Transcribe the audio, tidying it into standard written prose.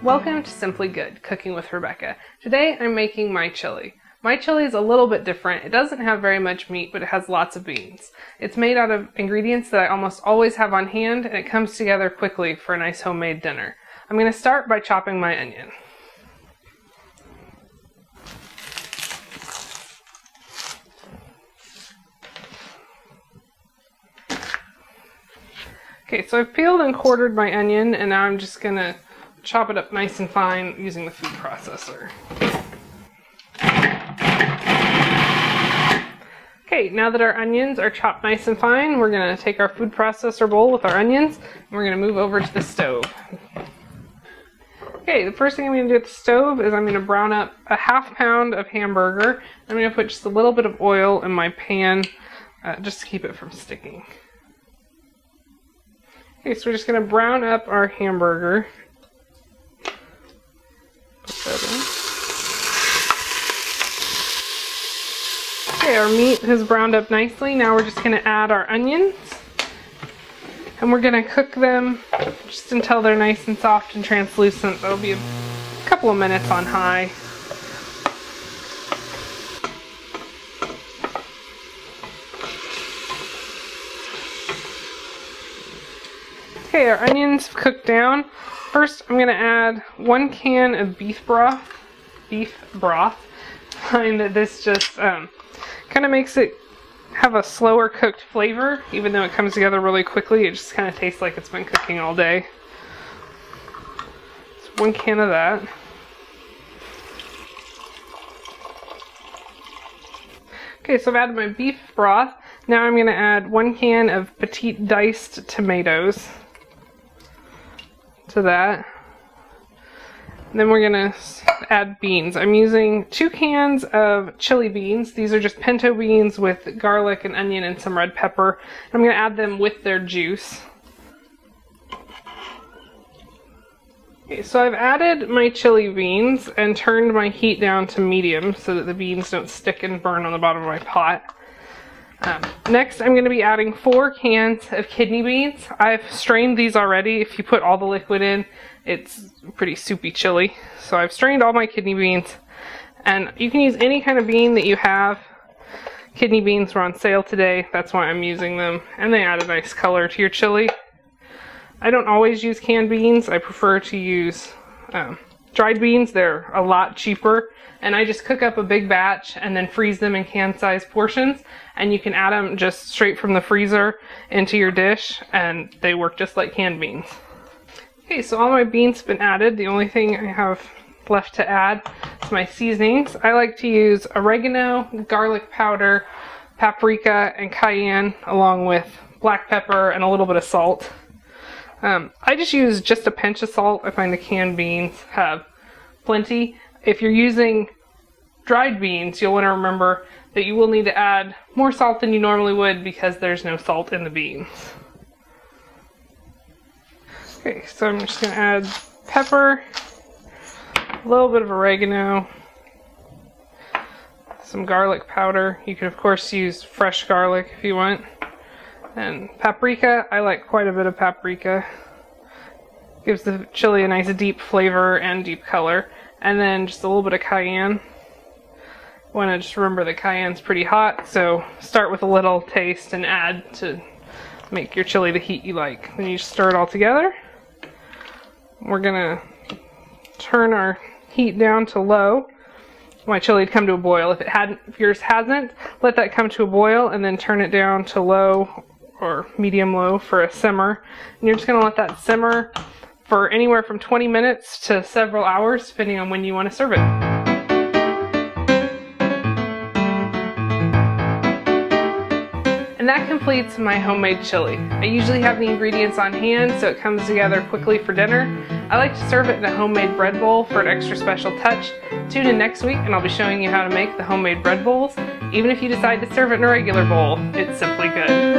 Welcome to Simply Good, Cooking with Rebecca. Today I'm making my chili. My chili is a little bit different. It doesn't have very much meat, but it has lots of beans. It's made out of ingredients that I almost always have on hand, and it comes together quickly for a nice homemade dinner. I'm going to start by chopping my onion. Okay, so I've peeled and quartered my onion, and now I'm just going to chop it up nice and fine using the food processor. Okay, now that our onions are chopped nice and fine, we're going to take our food processor bowl with our onions, and we're going to move over to the stove. Okay, the first thing I'm going to do at the stove is I'm going to brown up a ½ pound of hamburger. I'm going to put just a little bit of oil in my pan just to keep it from sticking. Okay, so we're just going to brown up our hamburger. Put that in. Okay, our meat has browned up nicely. Now we're just going to add our onions. And we're going to cook them just until they're nice and soft and translucent. That'll be a couple of minutes on high. Okay, our onions have cooked down. First, I'm going to add 1 can of beef broth. I find that this just kind of makes it have a slower cooked flavor, even though it comes together really quickly. It just kind of tastes like it's been cooking all day. So 1 can of that. Okay, so I've added my beef broth. Now I'm going to add 1 can of petite diced tomatoes to that. And then we're going to add beans. I'm using 2 cans of chili beans. These are just pinto beans with garlic and onion and some red pepper. I'm going to add them with their juice. Okay, so I've added my chili beans and turned my heat down to medium so that the beans don't stick and burn on the bottom of my pot. Next, I'm going to be adding 4 cans of kidney beans. I've strained these already. If you put all the liquid in, it's pretty soupy chili. So I've strained all my kidney beans. And you can use any kind of bean that you have. Kidney beans were on sale today. That's why I'm using them. And they add a nice color to your chili. I don't always use canned beans. I prefer to use dried beans. They're a lot cheaper. And I just cook up a big batch and then freeze them in can-sized portions. And you can add them just straight from the freezer into your dish, and they work just like canned beans. Okay, so all my beans have been added. The only thing I have left to add is my seasonings. I like to use oregano, garlic powder, paprika, and cayenne, along with black pepper and a little bit of salt. I just use just a pinch of salt. I find the canned beans have plenty. If you're using dried beans, you'll want to remember that you will need to add more salt than you normally would because there's no salt in the beans. Okay, so I'm just going to add pepper, a little bit of oregano, some garlic powder. You can of course use fresh garlic if you want. And paprika, I like quite a bit of paprika. Gives the chili a nice deep flavor and deep color. And then just a little bit of cayenne. Want to just remember that cayenne's pretty hot, so start with a little taste and add to make your chili the heat you like. Then you just stir it all together. We're gonna turn our heat down to low. My chili had come to a boil. If yours hasn't, let that come to a boil and then turn it down to low or medium low for a simmer. And you're just gonna let that simmer for anywhere from 20 minutes to several hours, depending on when you want to serve it. And that completes my homemade chili. I usually have the ingredients on hand so it comes together quickly for dinner. I like to serve it in a homemade bread bowl for an extra special touch. Tune in next week and I'll be showing you how to make the homemade bread bowls. Even if you decide to serve it in a regular bowl, it's simply good.